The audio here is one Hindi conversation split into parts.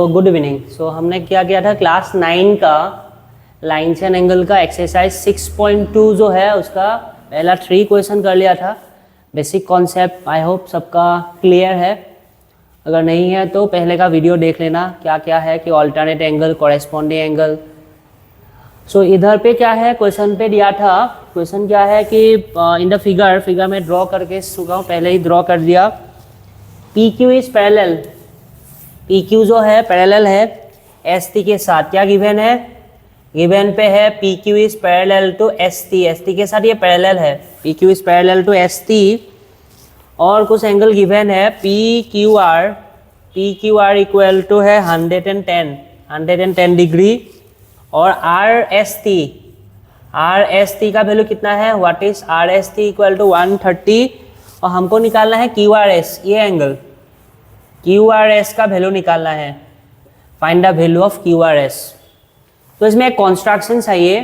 Good evening. सो हमने क्या किया था, क्लास 9 का लाइन्स एंड एंगल का एक्सरसाइज 6.2 जो है उसका पहला 3 क्वेश्चन कर लिया था। बेसिक कॉन्सेप्ट आई होप सबका क्लियर है। अगर नहीं है तो पहले का वीडियो देख लेना, क्या क्या है कि ऑल्टरनेट एंगल, कॉरेस्पॉन्डिंग एंगल। सो इधर पे क्या है, क्वेश्चन पे दिया था। क्वेश्चन क्या है कि इन द फिगर में ड्रॉ करके चुका हूँ, पहले ही ड्रॉ कर दिया। P Q is parallel, P Q जो है पैरेलल है एस टी के साथ। क्या गिवन है, गिवन पे है P Q is parallel to S T, S T के साथ ये पैरेलल है, P Q is parallel to S T. और कुछ एंगल गिवन है P Q R equal to है 110 डिग्री। और आर एस टी का वैल्यू कितना है, what is R S T equal to 130। और हमको निकालना है क्यू आर एस, ये एंगल क्यू आर एस का वैल्यू निकालना है, find the value of Q R S. तो इसमें एक कॉन्स्ट्रक्शन चाहिए,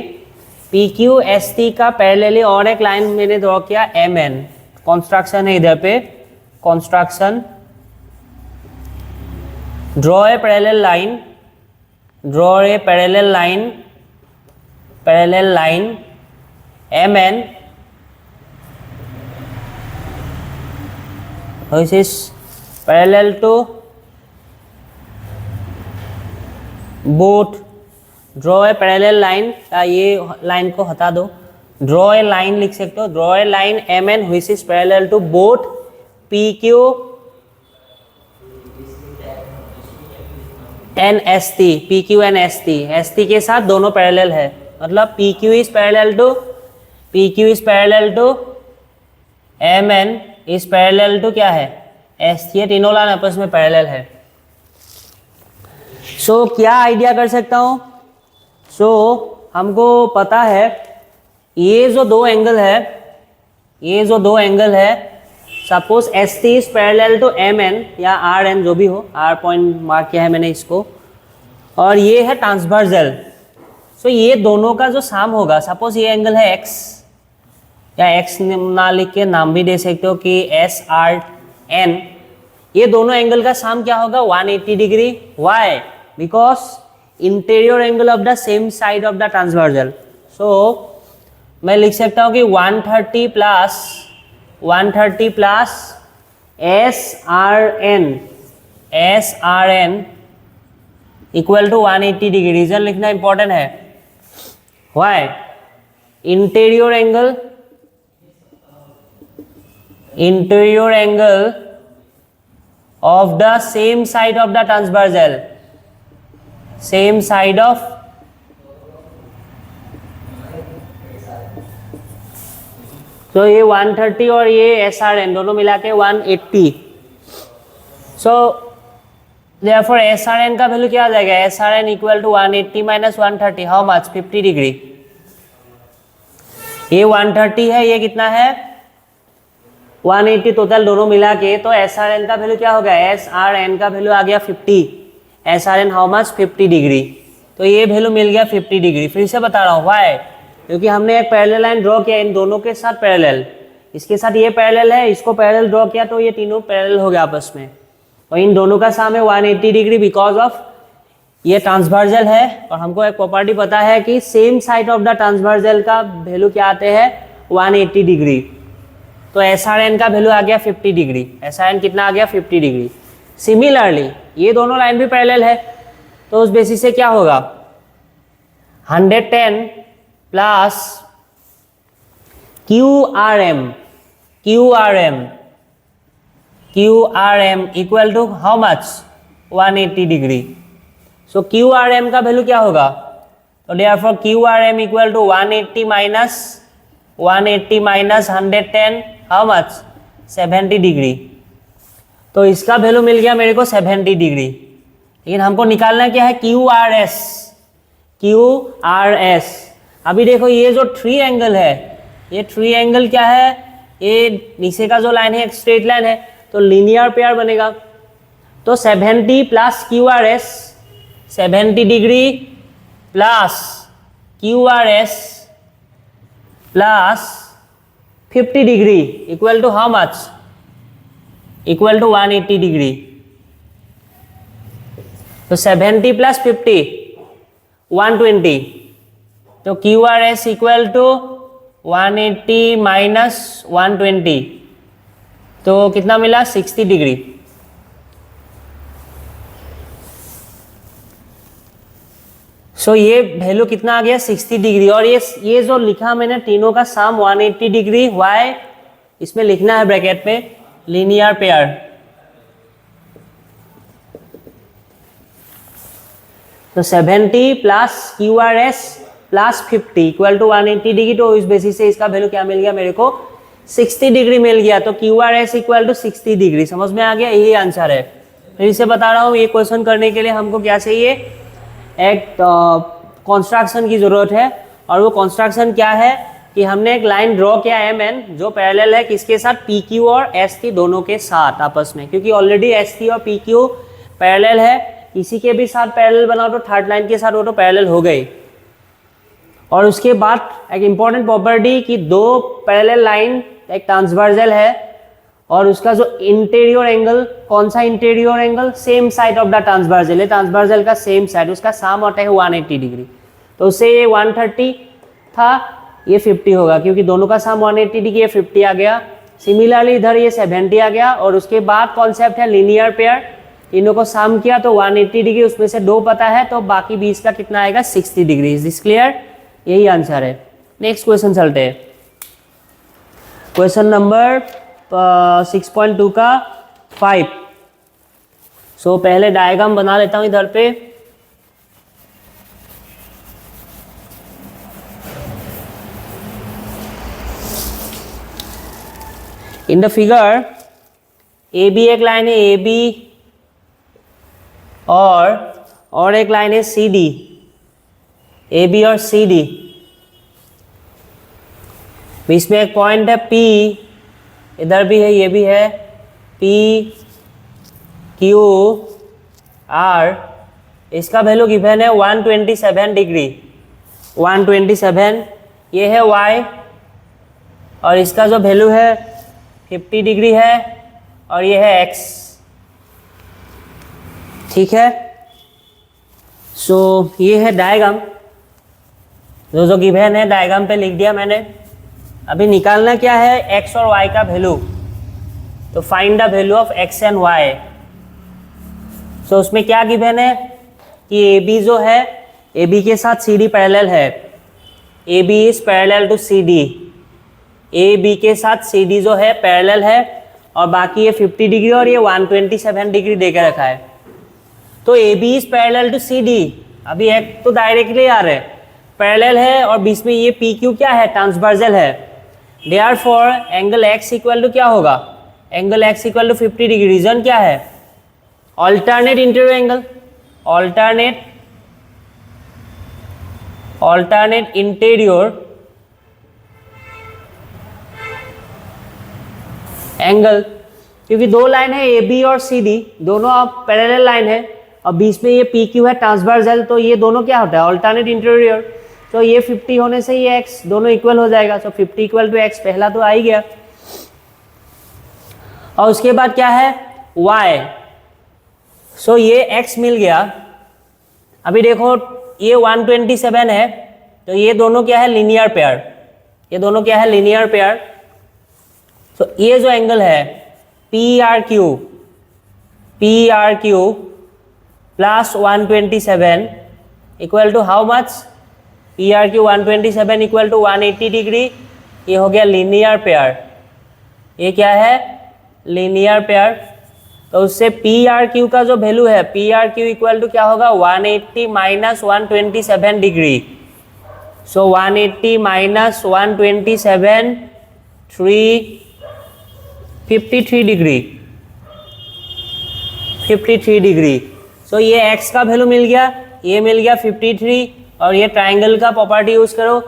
पी क्यू एस टी का पैरेलली और एक लाइन मैंने ड्रॉ किया एम एन। कॉन्स्ट्रक्शन है इधर पे, construction draw a parallel line, draw a parallel line M N which is parallel to both। Draw a parallel line का, ये लाइन को हटा दो, ड्रॉ ए लाइन लिख सकते हो, draw a line M N which is parallel to both P Q N S T, P Q N S T के साथ दोनों पैरेलल है। मतलब P Q is parallel to M N is parallel to क्या है, एस टी। ये तीनों लाइन आपस में पैरेलल है। सो क्या आइडिया कर सकता हूँ, हमको पता है ये जो दो एंगल है, suppose S T is parallel to M N या आर एन, जो भी हो, आर पॉइंट मार्क किया है मैंने इसको, और ये है ट्रांसवर्सल। सो ये दोनों का जो साम होगा, सपोज ये एंगल है एक्स, या एक्स ना लिख के नाम भी दे सकते हो कि एस आर एन, ये दोनों एंगल का साम क्या होगा, 180 degree. Why, because interior angle of the same side of the transversal. So मैं लिख सकता हूँ कि 130 plus S R N equal to 180 degree. Reason लिखना इंपॉर्टेंट है। Why, interior angle of the same side of the transversal, same side of तो ये 130 और ये SRN दोनों मिला के 180। सो therefore SRN का वैल्यू क्या आ जाएगा, SRN equal to 180 minus 130, how much, 50 degree. ये 130 है, ये कितना है 180, टोटल दोनों मिला के। तो SRN का वैल्यू क्या होगा, SRN का वैल्यू आ गया 50, SRN हाउ मच, 50 डिग्री। तो ये वैल्यू मिल गया 50 डिग्री। फिर से बता रहा हूँ, वाई, क्योंकि हमने एक पैरेलल लाइन ड्रॉ किया इन दोनों के साथ पैरेलल, इसके साथ ये पैरेलल है, इसको पैरेलल ड्रॉ किया तो ये तीनों पैरेलल हो गया आपस में। और इन दोनों का साम है 180 डिग्री, बिकॉज ऑफ ये ट्रांसवर्सल है। और हमको एक प्रॉपर्टी पता है कि same side of the transversal का वैल्यू क्या आते हैं, 180 डिग्री। तो SRN का वैल्यू आ गया 50 डिग्री। SRN कितना आ गया, 50 डिग्री। सिमिलरली ये दोनों लाइन भी पैरेलल है, तो उस बेसिस से क्या होगा, 110 plus QRM equal to how much, 180 degree. So QRM का वैल्यू क्या होगा, तो therefore QRM equal to 180 minus 110, how much, 70 degree. तो इसका वैल्यू मिल गया मेरे को 70 डिग्री। लेकिन हमको निकालना क्या है, QRS। अभी देखो ये जो 3 एंगल है, ये 3 एंगल क्या है, ये नीचे का जो लाइन है एक स्ट्रेट लाइन है, तो लीनियर पेयर बनेगा। तो 70 plus QRS, 70 degree plus QRS plus 50 degree equal to how much, equal to 180 degree. तो 70 प्लस 50 120, तो Q R S equal to 180 minus 120, तो कितना मिला 60 डिग्री। सो ये वैल्यू कितना आ गया 60 डिग्री। और ये जो लिखा मैंने तीनों का सम 180 डिग्री, वाई इसमें लिखना है ब्रैकेट में लीनियर पेयर। तो 70 plus Q R S plus 50 equal to 180 degree, तो इस बेसिस से इसका वैल्यू क्या मिल गया मेरे को 60 डिग्री मिल गया। तो Q R S equal to 60 degree. समझ में आ गया, यही आंसर है। फिर इसे बता रहा हूँ, ये क्वेश्चन करने के लिए हमको क्या चाहिए, एक कंस्ट्रक्शन की जरूरत है। और वो कंस्ट्रक्शन क्या है कि हमने एक लाइन ड्रॉ किया एम एन, जो पैरेलल है किसके साथ, पी क्यू और एस टी दोनों के साथ आपस में, क्योंकि ऑलरेडी एस टी और पी क्यू पैरेलल है। इसी के भी साथ पैरेलल बनाओ तो थर्ड लाइन के साथ वो तो पैरेलल हो गई। और उसके बाद एक इंपॉर्टेंट प्रॉपर्टी कि दो पैरेलल लाइन एक ट्रांसवर्सल है और उसका जो इंटीरियर एंगल, कौन सा interior angle, same side of the transversal है, ट्रांसवर्सल का सेम साइड, उसका सम होता है 180 डिग्री। तो उससे ये 130 था, ये 50 होगा, क्योंकि दोनों का सम 180 डिग्री, ये 50 आ गया। सिमिलरली इधर ये 70 आ गया। और उसके बाद कॉन्सेप्ट है लीनियर पेयर, तीनों को सम किया तो 180 डिग्री, उसमें से 2 पता है, तो बाकी 20 का कितना आएगा 60 डिग्री। Is this clear? यही आंसर है। नेक्स्ट क्वेश्चन चलते हैं, क्वेश्चन नंबर 6.2 का 5। सो पहले डायग्राम बना लेता हूं इधर पे। In the figure A B एक लाइन है, ए बी, और एक लाइन है सी डी, ए बी और सी डी। बीच में एक पॉइंट है पी, इधर भी है, ये भी है, पी क्यू आर। इसका वैल्यू गिवन है 127 डिग्री, 127, ये है वाई, और इसका जो वैल्यू है 50 डिग्री है, और ये है एक्स। ठीक है, सो ये है डायग्राम, जो गिवन है डायग्राम पे लिख दिया मैंने। अभी निकालना क्या है, एक्स और वाई का वैल्यू। तो find the value of X and Y. So उसमें क्या गिवन है कि ए बी जो है, ए बी के साथ सी डी पैरेलल है, A B is parallel to C D, A B के साथ सी डी जो है पैरेलल है, और बाकी ये 50 डिग्री और ये 127 डिग्री देकर रखा है। तो A B is parallel to C D, अभी एक तो डायरेक्टली आ रहे पैरेलल है, और बीच में ये पी क्यू क्या है, ट्रांसवर्सल है। Therefore angle X equal to क्या होगा, angle X equal to 50 degree. Reason क्या है, alternate interior angle, alternate interior angle, क्योंकि दो लाइन है ए बी और सी डी, दोनों आप पैरेलल लाइन है, और बीच में ये पी क्यू है ट्रांसवर्सल, तो ये दोनों क्या होता है, ऑल्टरनेट इंटीरियर। तो ये 50 होने से ये एक्स दोनों इक्वल हो जाएगा। तो 50 इक्वल टू एक्स, पहला तो आ ही गया। और उसके बाद क्या है, वाई। सो ये एक्स मिल गया। अभी देखो ये 127 है, तो ये दोनों क्या है, लीनियर पेयर, ये दोनों क्या है, लीनियर पेयर। तो ये जो एंगल है P R Q plus 127 equal to how much, P R Q 127 equal to 180 degree. ये हो गया लीनियर पेयर, ये क्या है, लीनियर पेयर। तो उससे पी आर क्यू का जो वैल्यू है, P R Q equal to क्या होगा, 180 minus 127 degree. So 180 minus 127, 53 degree, 53 degree. So ये x का वैल्यू मिल गया, ये मिल गया 53। और ये ट्राइंगल का प्रॉपर्टी यूज करो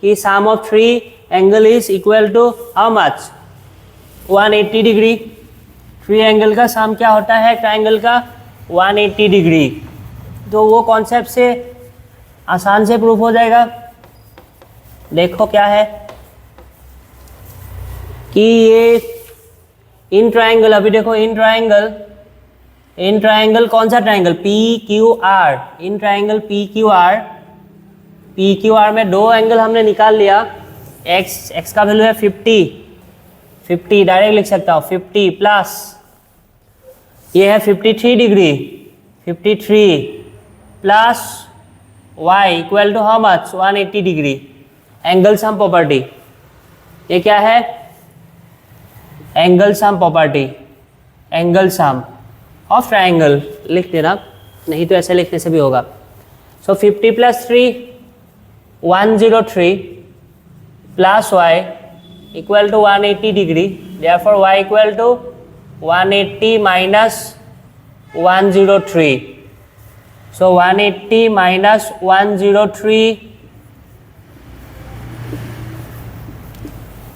कि sum of 3 angle is equal to how much, 180 degree. 3 angle का सम क्या होता है ट्राइंगल का, 180 डिग्री। तो वो कॉन्सेप्ट से आसान से प्रूफ हो जाएगा। देखो क्या है कि ये इन ट्राइंगल, अभी देखो इन ट्राइंगल इन ट्राइंगल कौन सा triangle? PQR। In triangle PQR में दो एंगल हमने निकाल लिया। x का वैल्यू है 50 डायरेक्ट लिख सकता हूँ। 50 प्लस ये है 53 degree, 53 plus y equal to how much? 180 degree. Angle sum property, ये क्या है? Angle sum property, angle sum of triangle लिख देना, नहीं तो ऐसे लिखने से भी होगा। So 50 plus 3 103 plus y equal to 180 degree, therefore y equal to 180 minus 103। So 180 minus 103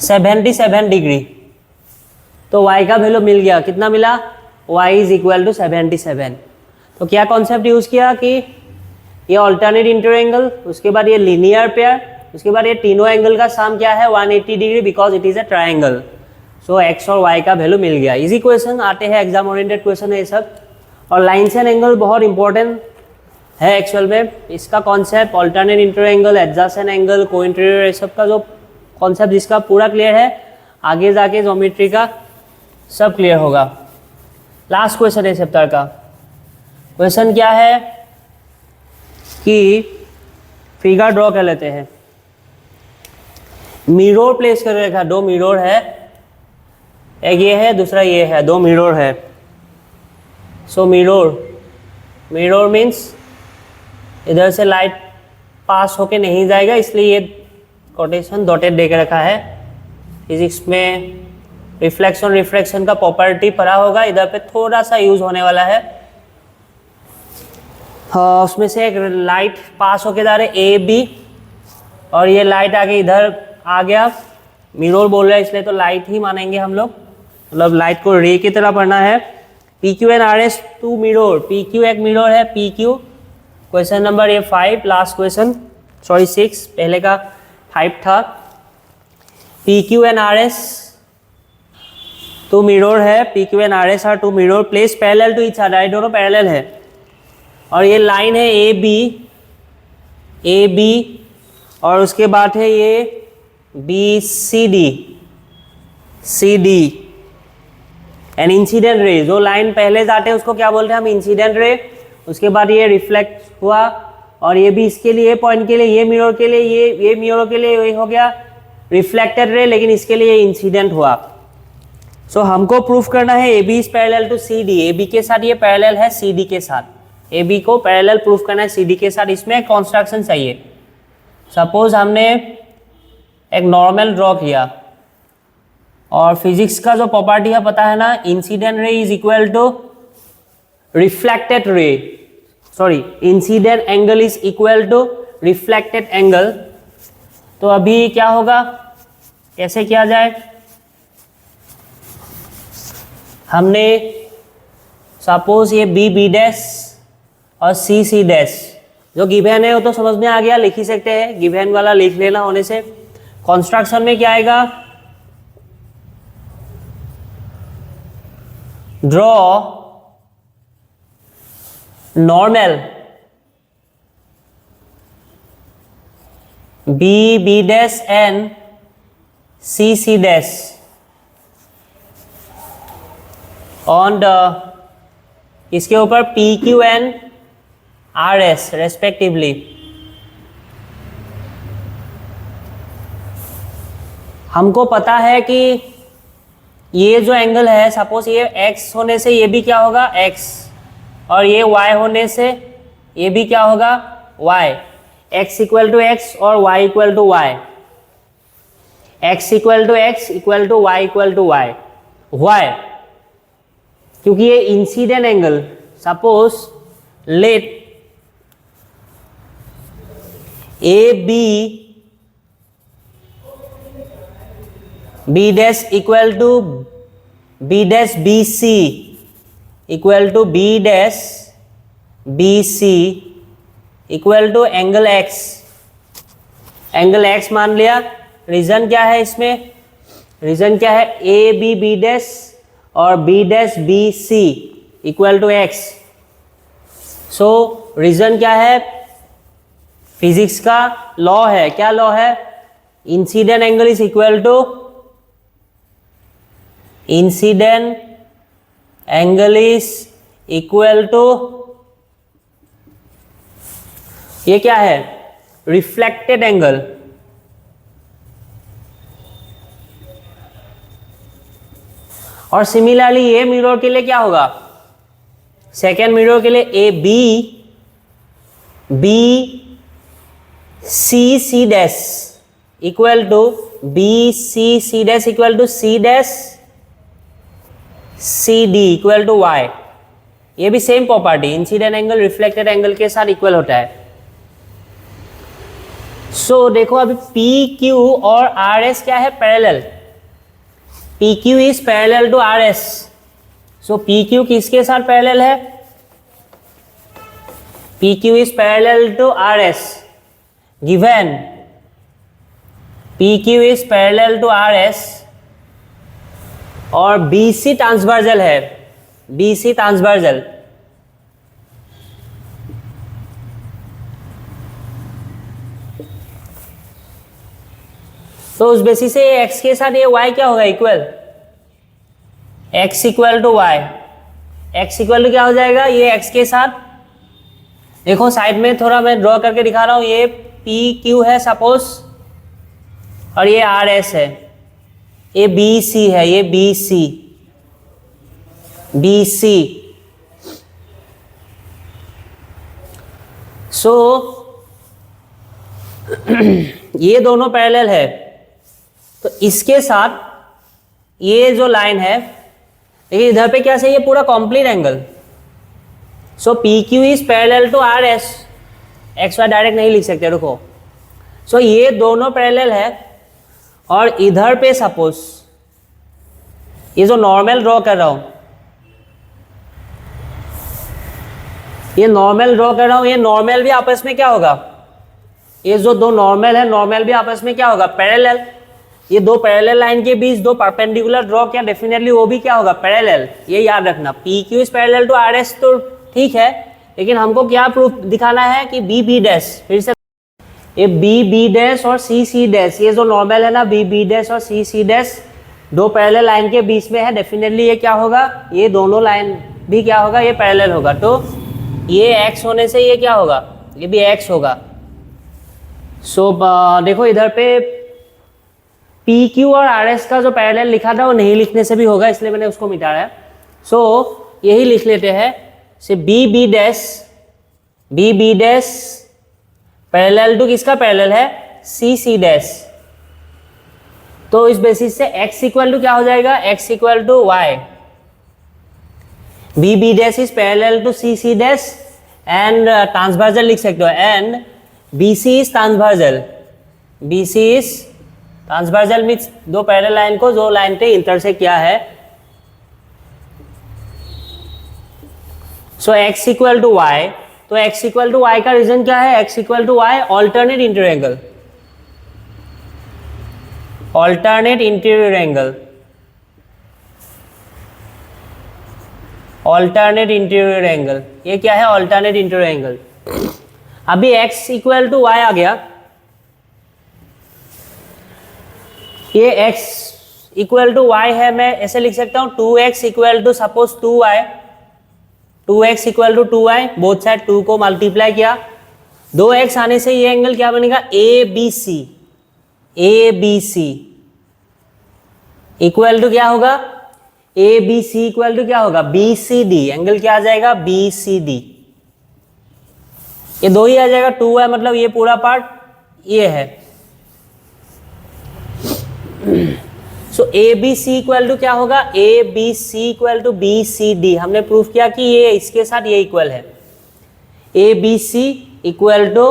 77 degree. तो y का वैल्यू मिल गया, कितना मिला? y is equal to 77। तो क्या कॉन्सेप्ट यूज किया कि ये ऑल्टरनेट इंटरएंगल, उसके बाद ये लीनियर पेयर, उसके बाद ये तीनों एंगल का सम क्या है? 180 degree, because it is a triangle. So x और y का वैल्यू मिल गया। इजी क्वेश्चन आते हैं, एग्जाम ओरिएंटेड क्वेश्चन है ये सब। और लाइन्स एंड एंगल बहुत इंपॉर्टेंट है एक्चुअल में। इसका कॉन्सेप्ट ऑल्टरनेट इंटरएंगल, एडजेसेंट एंगल, को इंटीरियर, ये सब का जो कॉन्सेप्ट जिसका पूरा क्लियर है, आगे जाके ज्योमेट्री का सब क्लियर होगा। लास्ट क्वेश्चन है चैप्टर का। क्वेश्चन क्या है कि फिगर ड्रॉ कर लेते हैं। मिरर प्लेस कर रखा, दो मिरर है, एक ये है, दूसरा ये है, दो मिरर है। सो मिरर मीन्स इधर से लाइट पास होके नहीं जाएगा, इसलिए ये कोटेशन डॉटेड दे के रखा है। फिजिक्स में रिफ्लेक्शन रिफ्रैक्शन का प्रॉपर्टी पढ़ा होगा, इधर पे थोड़ा सा यूज होने वाला है। हाँ, उसमें से एक लाइट पास होके जा रहे ए बी, और ये लाइट आगे इधर आ गया। मिरर बोल रहा है इसलिए तो लाइट ही मानेंगे हम लोग, मतलब लाइट को रे की तरह पढ़ना है। PQ and RS two mirror, PQ एक मिरर है, PQ। क्वेश्चन नंबर ये 5, लास्ट क्वेश्चन, सॉरी 6, पहले का 5 था। PQ and RS two mirror है, PQ and RS are two mirror place parallel to each other, दोनों पैरेलल है। और ये लाइन है AB, और उसके बाद है ये BCD, एंड इंसिडेंट रे। जो लाइन पहले जाते हैं उसको क्या बोलते हैं हम? Incident ray. उसके बाद ये रिफ्लेक्ट हुआ, और ये भी इसके लिए, पॉइंट के लिए, ये मिरर के लिए, ये मिरर के लिए ये हो गया रिफ्लेक्टेड रे, लेकिन इसके लिए ये इंसिडेंट हुआ। सो हमको प्रूफ करना है AB is parallel to CD। AB के साथ ये पैरेलल है CD के साथ, AB को पैरेलल प्रूफ करना है CD के साथ। इसमें कंस्ट्रक्शन चाहिए। सपोज हमने एक नॉर्मल ड्रॉ किया, और फिजिक्स का जो प्रॉपर्टी है पता है ना, incident ray is equal to reflected ray, sorry incident angle is equal to reflected angle. तो अभी क्या होगा, कैसे किया जाए? हमने सपोज ये B डैश और C डैश जो गिवन है वो तो समझ में आ गया, लिख ही सकते हैं, गिवन वाला लिख लेना होने से। कंस्ट्रक्शन में क्या आएगा? Draw normal B dash and C dash on the, इसके ऊपर PQ एंड RS रेस्पेक्टिवली। हमको पता है कि ये जो एंगल है, सपोज ये x होने से ये भी क्या होगा? x, और ये y होने से ये भी क्या होगा? y। x equal to x और y equal to y, x equal to x equal to y equal to y। why? क्योंकि ये incident angle, suppose let AB B dash equal to B dash BC equal to B dash BC equal to angle X। Angle X मान लिया। रीजन क्या है इसमें? रीजन क्या है? AB B डैश और B dash BC equal to X. So reason क्या है? फिजिक्स का लॉ है। क्या लॉ है? Incident angle is equal to incident angle is equal to, ये क्या है? Reflected angle. और सिमिलरली ये मिरर के लिए क्या होगा? सेकेंड मिरर के लिए A B C C dash equal to B C dash equal to C dash C D equal to Y. ये भी same property, incident angle reflected angle के साथ इक्वल होता है। सो देखो अभी पी क्यू और आर एस क्या है? Parallel. P Q is parallel to R S. So P Q किसके साथ पैरेलल है? P Q is parallel to R S. Given P Q is parallel to R S और बी सी ट्रांसवर्जल है। बी सी ट्रांसवर्जल, तो उस बेसिस से x के साथ ये y क्या होगा? Equal. x equal to Y. x equal to क्या हो जाएगा? ये x के साथ, देखो साइड में थोड़ा मैं ड्रॉ करके दिखा रहा हूं। ये पी क्यू है सपोज और ये आर एस है। ये बी सी है, ये बी सी। सो ये दोनों पैरेलल है, तो इसके साथ ये जो लाइन है, देखिए इधर पे क्या चाहिए? पूरा complete angle. So P Q is parallel to R S. X Y direct नहीं लिख सकते, रुको। सो ये दोनों पैरेलल है और इधर पे सपोज ये जो नॉर्मल ड्रॉ कर रहा हूं, ये नॉर्मल ड्रॉ कर रहा हूं, ये नॉर्मल भी आपस में क्या होगा? ये जो दो नॉर्मल है, नॉर्मल भी आपस में क्या होगा? पैरेलल। ये दो पैरेलल लाइन के बीच दो परपेंडिकुलर ड्रॉ किया, डेफिनेटली वो भी क्या होगा? पैरेलल। ये याद रखना। P Q is parallel to R S तो ठीक है, लेकिन हमको क्या प्रूफ दिखाना है कि बी बी डैश, फिर से ये बी बी डैश और सी सी डैश, ये जो नॉर्मल है ना, बी बी डैश और सी सी डैश दो पैरेलल लाइन के बीच में है, डेफिनेटली ये क्या होगा? ये दोनों लाइन भी क्या होगा? ये पैरेलल होगा। तो ये x होने से ये क्या होगा? ये भी x होगा। सो देखो इधर पे पी क्यू और आर एस का जो पैरेलल लिखा था वो नहीं लिखने से भी होगा, इसलिए मैंने उसको मिटाया है। सो यही लिख लेते हैं, से B B dash parallel to किसका पैरेलल है? C C dash. तो इस बेसिस से x इक्वल टू क्या हो जाएगा? x equal to y. B B dash is parallel to C C dash and transversal लिख सकते हो, and B C is transversal. B C is transversal means दो पैरेलल लाइन को जो लाइन पे इंटरसेक्ट किया है। So x equal to y. तो x इक्वल टू वाई का रीजन क्या है? x equal to y alternate interior angle. Alternate interior angle, alternate interior angle, ये क्या है? Alternate interior angle. अभी x इक्वल टू वाई आ गया, ये x इक्वल टू वाई है, मैं ऐसे लिख सकता हूं 2x equal to suppose 2y। 2x equal to 2y, both side 2 को मल्टीप्लाई किया, 2x आने से ये एंगल क्या बनेगा? A B C equal to क्या होगा? A B C equal to क्या होगा? B C D. एंगल क्या आ जाएगा? B C D. ये दो ही आ जाएगा, 2y मतलब ये पूरा पार्ट ये है। So A B C equal to क्या होगा? A B C equal to B C D. हमने प्रूफ किया कि ये इसके साथ ये इक्वल है। A B C equal to,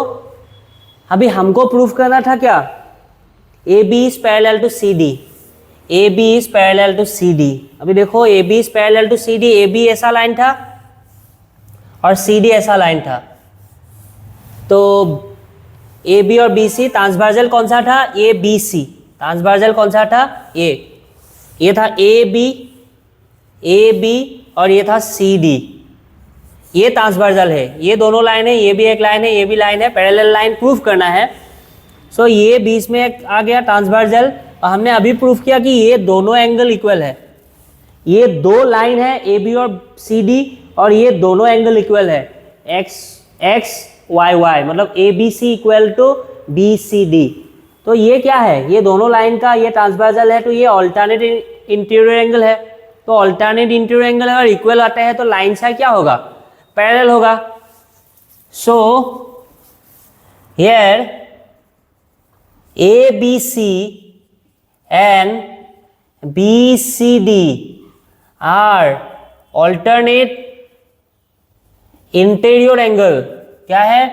अभी हमको प्रूफ करना था क्या? A B is parallel to C D. A B is parallel to C D. अभी देखो A B is parallel to C D, A B ऐसा लाइन था और सी डी ऐसा लाइन था, तो ए बी और बी सी ट्रांसवर्जल कौन सा था? ए बी सी। ट्रांसवर्जल कौन सा था? ये था ए बी और ये था सी डी, ये ट्रांसवर्सल है, ये दोनों लाइन है, ये भी एक लाइन है, ये भी लाइन है, पैरेलल लाइन प्रूफ करना है। सो ये बीच में एक आ गया ट्रांसवर्सल, और हमने अभी प्रूफ किया कि ये दोनों एंगल इक्वल है, ये दो लाइन है ए बी और सी डी, और ये दोनों एंगल इक्वल है, एक्स एक्स वाई वाई, मतलब A B C equal to B C D. तो ये क्या है, ये दोनों लाइन का ये ट्रांसवर्सल है, तो ये ऑल्टरनेट इंटीरियर एंगल है। तो ऑल्टरनेट इंटीरियर एंगल अगर इक्वल आता है तो लाइन से क्या होगा, पैरेलल होगा। So here A B C and B C D are alternate interior angle. क्या है,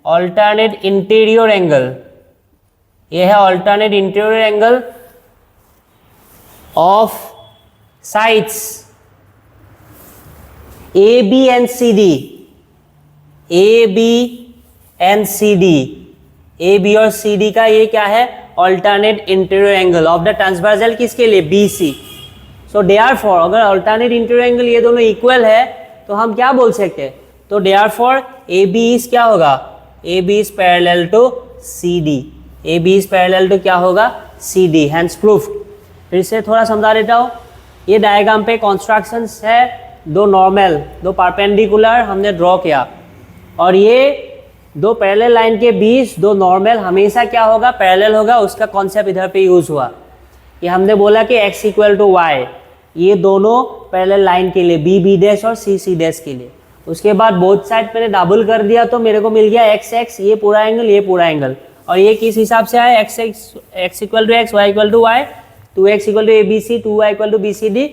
ऑल्टरनेट इंटीरियर एंगल, ये है alternate interior angle of sides A B and C D, A B and C D, A B और सी डी का ये क्या है, alternate interior angle of the transversal, किसके लिए, बी सी। सो देयरफॉर अगर ऑल्टरनेट इंटीरियर एंगल ये दोनों इक्वल है तो हम क्या बोल सकते हैं, तो देयरफॉर ए बी इज क्या होगा, A B is parallel to C D, A B is parallel to क्या होगा, सी डी, हैंस प्रूफ। फिर से थोड़ा समझा देता हूँ, ये डायग्राम पे कॉन्स्ट्रक्शंस है, दो नॉर्मल दो परपेंडिकुलर हमने ड्रॉ किया, और ये दो पैरेलल लाइन के बीच दो नॉर्मल हमेशा क्या होगा, पैरेलल होगा, उसका कॉन्सेप्ट इधर पे यूज हुआ। ये हमने बोला कि x इक्वल टू वाई, ये दोनों पैरेलल लाइन के लिए बी बी डैश और सी सी डैश के लिए। उसके बाद बोथ साइड मैंने डबल कर दिया तो मेरे को मिल गया एक्स एक्स, ये पूरा एंगल, ये पूरा एंगल, और ये किस हिसाब से आया, x x x equal to x, y equal to y, 2x equal to A B C, 2y equal to B C D.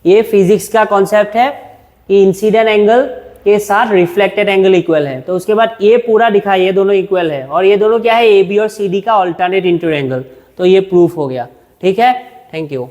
ये फिजिक्स का कॉन्सेप्ट है कि इंसिडेंट एंगल के साथ रिफ्लेक्टेड एंगल इक्वल है। तो उसके बाद ये पूरा दिखा, ये दोनों इक्वल है, और ये दोनों क्या है, ए बी और सी डी का ऑल्टरनेट इंटीरियर एंगल। तो ये प्रूफ हो गया, ठीक है, थैंक यू।